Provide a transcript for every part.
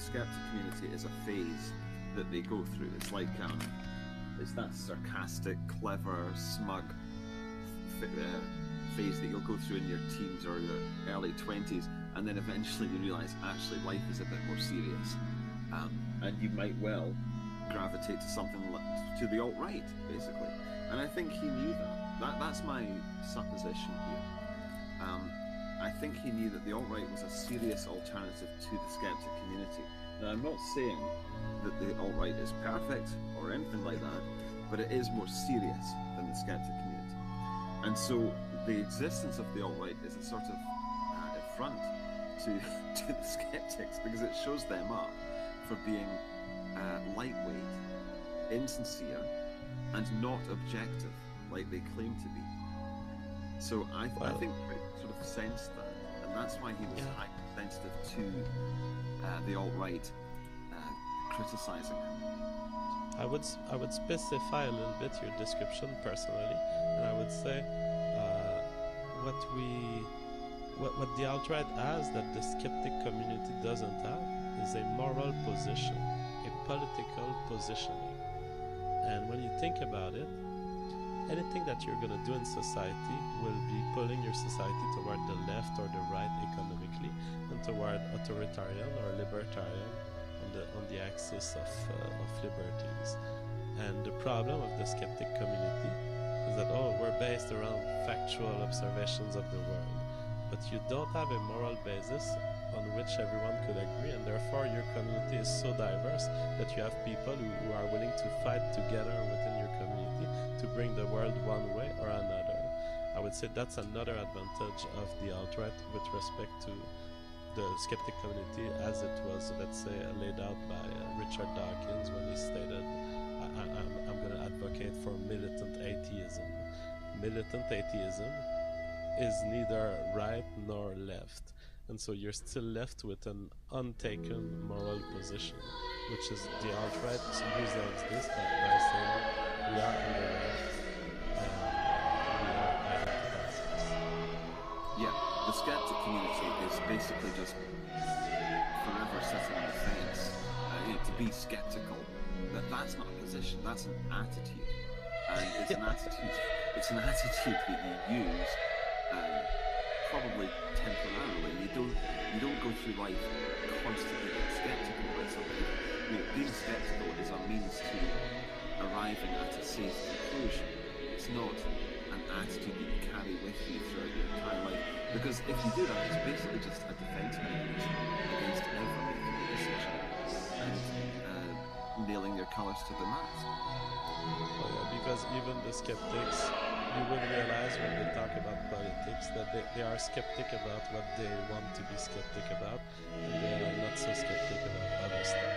skeptic community is a phase that they go through. It's like it's that sarcastic, clever, smug phase that you'll go through in your teens or your early 20s, and then eventually you realise actually life is a bit more serious, and you might well gravitate to something to the alt-right, basically. And I think he knew that. That's my supposition here. I think he knew that the alt-right was a serious alternative to the skeptic community. Now, I'm not saying that the alt-right is perfect or anything like that, but it is more serious than the skeptic community. And so the existence of the alt-right is a sort of affront to the skeptics, because it shows them up for being lightweight, insincere, and not objective like they claim to be. So I think Crick sort of sensed that, and that's why he was hypersensitive to the alt-right criticizing him. I would specify a little bit your description personally, and I would say what the alt-right has that the skeptic community doesn't have is a moral position, a political positioning. And when you think about it, anything that you're going to do in society will be pulling your society toward the left or the right economically, and toward authoritarian or libertarian on the axis of liberties. And the problem of the skeptic community is that, we're based around factual observations of the world, but you don't have a moral basis on which everyone could agree, and therefore your community is so diverse that you have people who are willing to fight together within your community to bring the world one way or another. I would say that's another advantage of the alt-right with respect to the skeptic community, as it was, let's say, laid out by Richard Dawkins when he stated, I'm going to advocate for militant atheism. Militant atheism is neither right nor left, and so you're still left with an untaken moral position, which is the alt-right presents this by saying we are on the left and we are either fascists. Yeah, the skeptic community is basically just forever sitting on the fence. To be skeptical, that's not a position, that's an attitude, and it's an attitude. It's an attitude that you use probably temporarily. You don't go through life constantly being skeptical about something. Being skeptical is a means to arriving at a safe conclusion. It's not an attitude that you carry with you throughout your entire life, because if you do that, it's basically just a defense mechanism against ever making a decision and nailing your colours to the mast. Because even the skeptics, you will realize when they talk about politics that they are skeptic about what they want to be skeptic about, and they are not so skeptic about other stuff.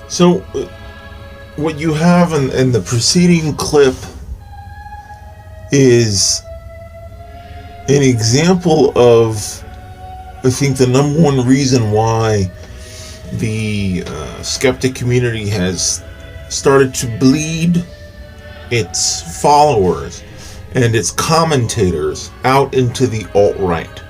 And so what you have in the preceding clip is an example of, I think, the number one reason why the skeptic community has started to bleed its followers and its commentators out into the alt-right.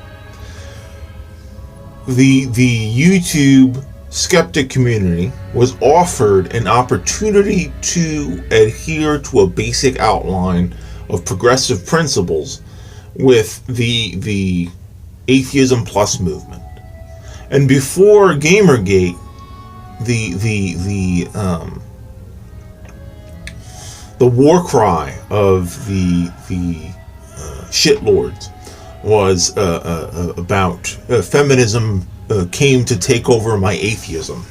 The YouTube skeptic community was offered an opportunity to adhere to a basic outline of progressive principles with the Atheism Plus movement. And before Gamergate, the war cry of the shitlords was about feminism came to take over my atheism.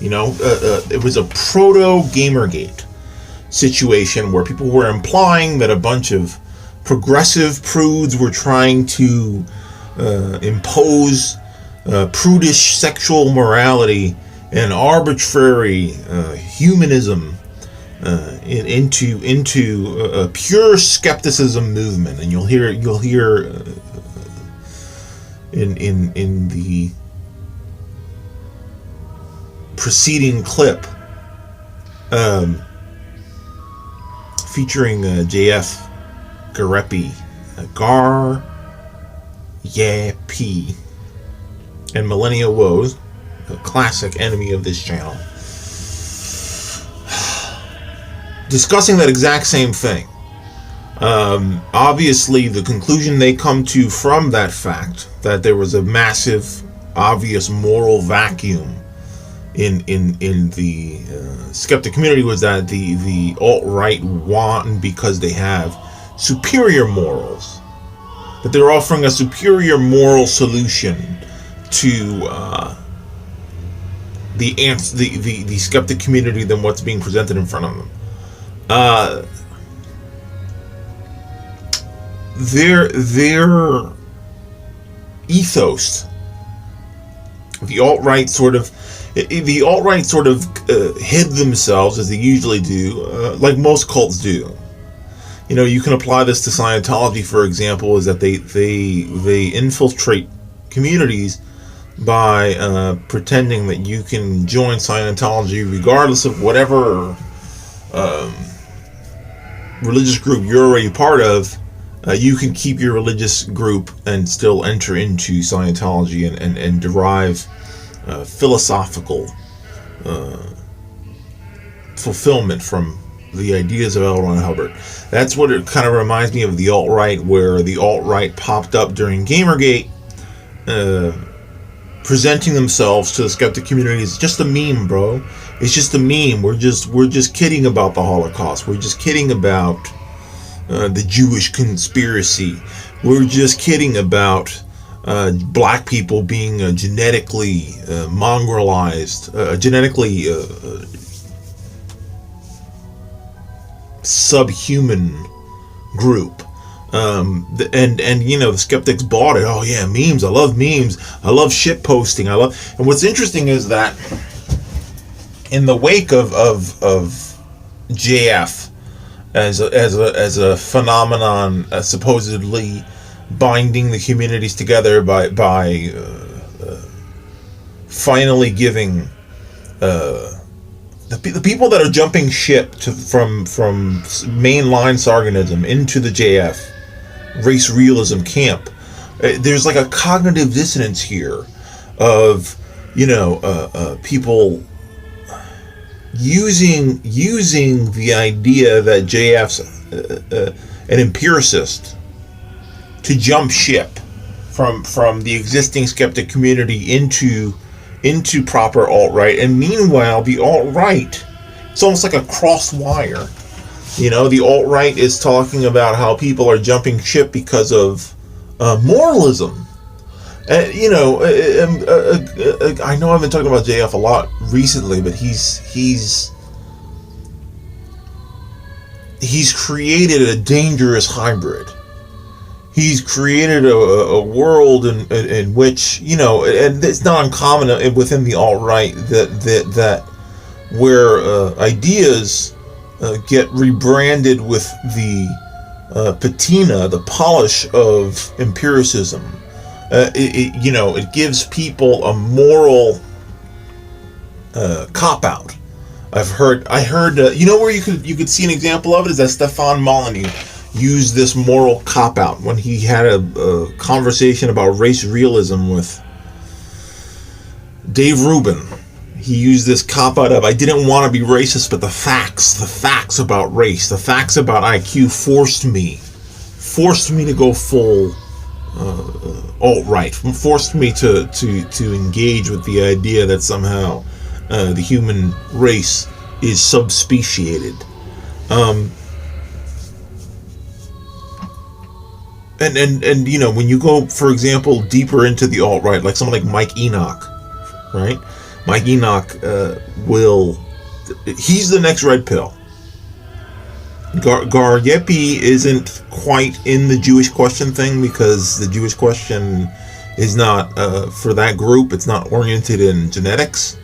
It was a proto-Gamergate situation where people were implying that a bunch of progressive prudes were trying to impose prudish sexual morality and arbitrary humanism into a pure skepticism movement. And you'll hear in the preceding clip featuring JF Garepi P, and Millennial Woes, a classic enemy of this channel, discussing that exact same thing. Obviously, the conclusion they come to from that fact, that there was a massive, obvious moral vacuum in the skeptic community, was that the alt-right won because they have superior morals, that they're offering a superior moral solution to the skeptic community than what's being presented in front of them. Their ethos, the alt-right sort of hid themselves, as they usually do, like most cults do. You know, you can apply this to Scientology, for example, is that they infiltrate communities by pretending that you can join Scientology regardless of whatever religious group you're already part of. You can keep your religious group and still enter into Scientology and derive philosophical fulfillment from the ideas of L. Ron Hubbard. That's what it kind of reminds me of the alt-right, where the alt-right popped up during Gamergate, presenting themselves to the skeptic community as just a meme, bro. It's just a meme. We're just kidding about the Holocaust. We're just kidding about the Jewish conspiracy. We're just kidding about black people being genetically mongrelized, genetically subhuman group. And you know, the skeptics bought it. Oh yeah, memes. I love memes. I love shit posting. And what's interesting is that in the wake of JF as a phenomenon, supposedly binding the communities together by finally giving the people that are jumping ship from mainline Sargonism into the JF race realism camp, there's like a cognitive dissonance here of, you know, people using the idea that JF's an empiricist to jump ship from the existing skeptic community into proper alt-right, and meanwhile the alt-right, it's almost like a crossed wire. You know, the alt-right is talking about how people are jumping ship because of moralism. You know, I know I've been talking about JF a lot recently, but he's created a dangerous hybrid. He's created a world in which, you know, and it's not uncommon within the alt-right that where ideas get rebranded with the patina, the polish of empiricism. You know, it gives people a moral cop-out. I heard, you know, where you could see an example of it is that Stefan Molyneux used this moral cop-out when he had a conversation about race realism with Dave Rubin. He used this cop-out of, I didn't want to be racist, but the facts about race, the facts about IQ forced me to go full alt-right, forced me to engage with the idea that somehow the human race is subspeciated. And you know, when you go, for example, deeper into the alt-right, like someone like Mike Enoch, right? Mike Enoch he's the next red pill. Gar Yepi isn't quite in the Jewish question thing, because the Jewish question is not, for that group, it's not oriented in genetics.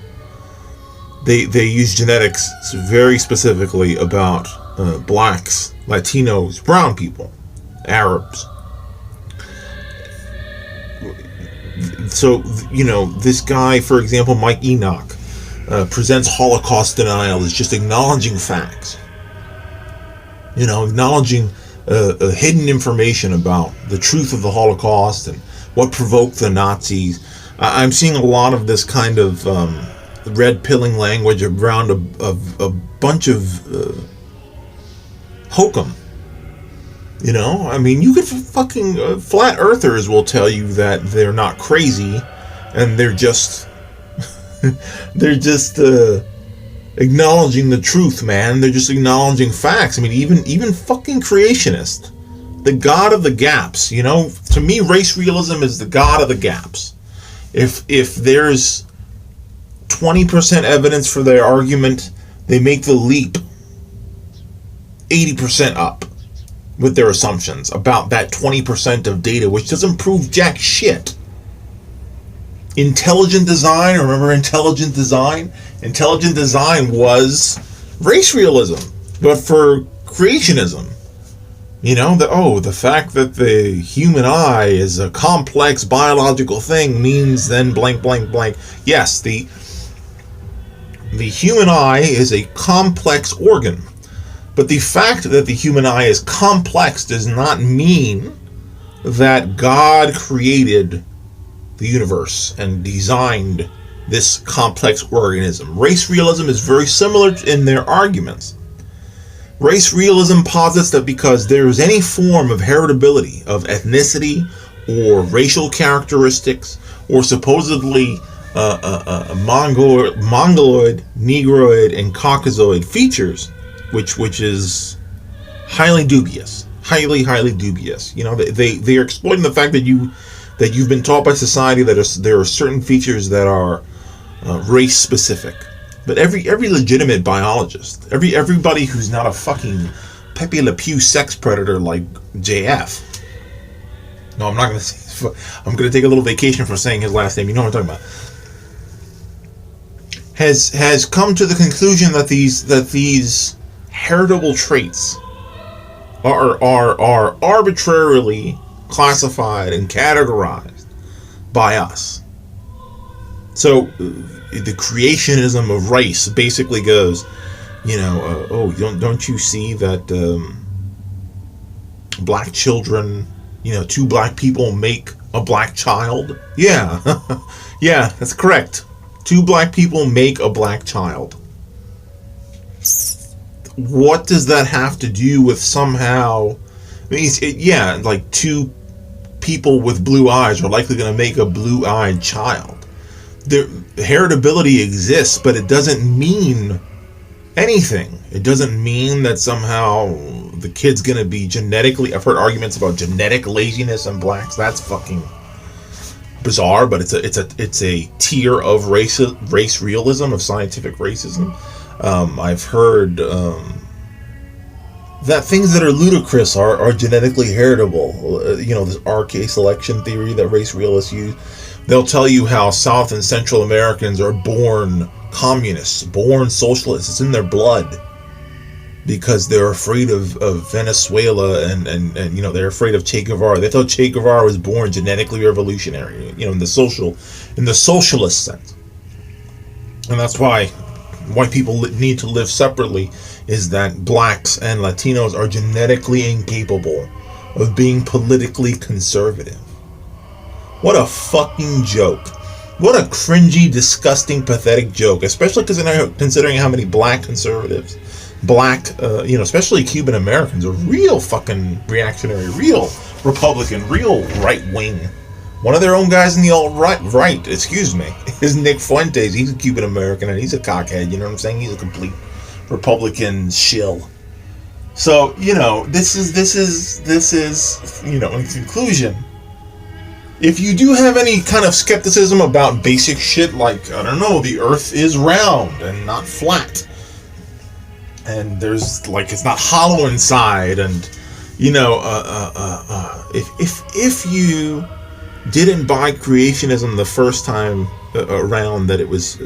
They use genetics very specifically about blacks, Latinos, brown people, Arabs. So, you know, this guy, for example, Mike Enoch, presents Holocaust denial as just acknowledging facts. You know, acknowledging hidden information about the truth of the Holocaust and what provoked the Nazis. I'm seeing a lot of this kind of red pilling language around a bunch of hokum. You know, I mean, you could fucking flat earthers will tell you that they're not crazy, and they're just acknowledging the truth, man. They're just acknowledging facts. I mean, even fucking creationists, the god of the gaps. You know, to me, race realism is the god of the gaps. If there's 20% evidence for their argument, they make the leap 80% up with their assumptions about that 20% of data, which doesn't prove jack shit. Intelligent design, remember intelligent design? Intelligent design was race realism, but for creationism. You know, the fact that the human eye is a complex biological thing means then blank, blank, blank. Yes, the human eye is a complex organ. But the fact that the human eye is complex does not mean that God created the universe and designed this complex organism. Race realism is very similar in their arguments. Race realism posits that because there is any form of heritability of ethnicity or racial characteristics or supposedly Mongoloid, Negroid, and Caucasoid features, which is highly dubious, highly dubious. You know, they are exploiting the fact that you've been taught by society that there are certain features that are race specific. But every legitimate biologist, everybody who's not a fucking Pepe Le Pew sex predator like JF. No, I'm not gonna say. I'm gonna take a little vacation from saying his last name. You know what I'm talking about. Has come to the conclusion that these heritable traits are arbitrarily classified and categorized by us. So the creationism of race basically goes, you know, don't you see that black children, you know, 2 black people make a black child? Yeah, yeah, that's correct. 2 black people make a black child. What does that have to do with somehow? I mean, yeah, like 2 people with blue eyes are likely going to make a blue-eyed child. Heritability exists, but it doesn't mean anything. It doesn't mean that somehow the kid's going to be genetically... I've heard arguments about genetic laziness in blacks. That's fucking bizarre, but it's a tier of race realism, of scientific racism. I've heard that things that are ludicrous are genetically heritable. You know, this RK selection theory that race realists use. They'll tell you how South and Central Americans are born communists, born socialists. It's in their blood because they're afraid of Venezuela and you know, they're afraid of Che Guevara. They thought Che Guevara was born genetically revolutionary, you know, in the socialist sense. And that's why white people need to live separately, is that blacks and Latinos are genetically incapable of being politically conservative. What a fucking joke. What a cringy, disgusting, pathetic joke, especially considering how many black conservatives, you know, especially Cuban Americans, are real fucking reactionary, real Republican, real right-wing. One of their own guys in the alt-right, excuse me, is Nick Fuentes. He's a Cuban American and he's a cockhead, you know what I'm saying? He's a complete Republican shill. So, you know, this is, you know, in conclusion, if you do have any kind of skepticism about basic shit like, I don't know, the earth is round and not flat, and there's, like, it's not hollow inside, and, you know, if you didn't buy creationism the first time around that it was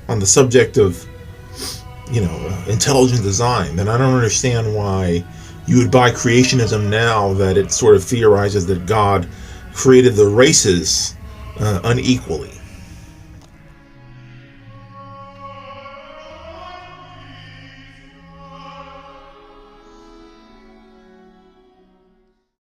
on the subject of, you know, intelligent design, then I don't understand why you would buy creationism now that it sort of theorizes that God created the races unequally.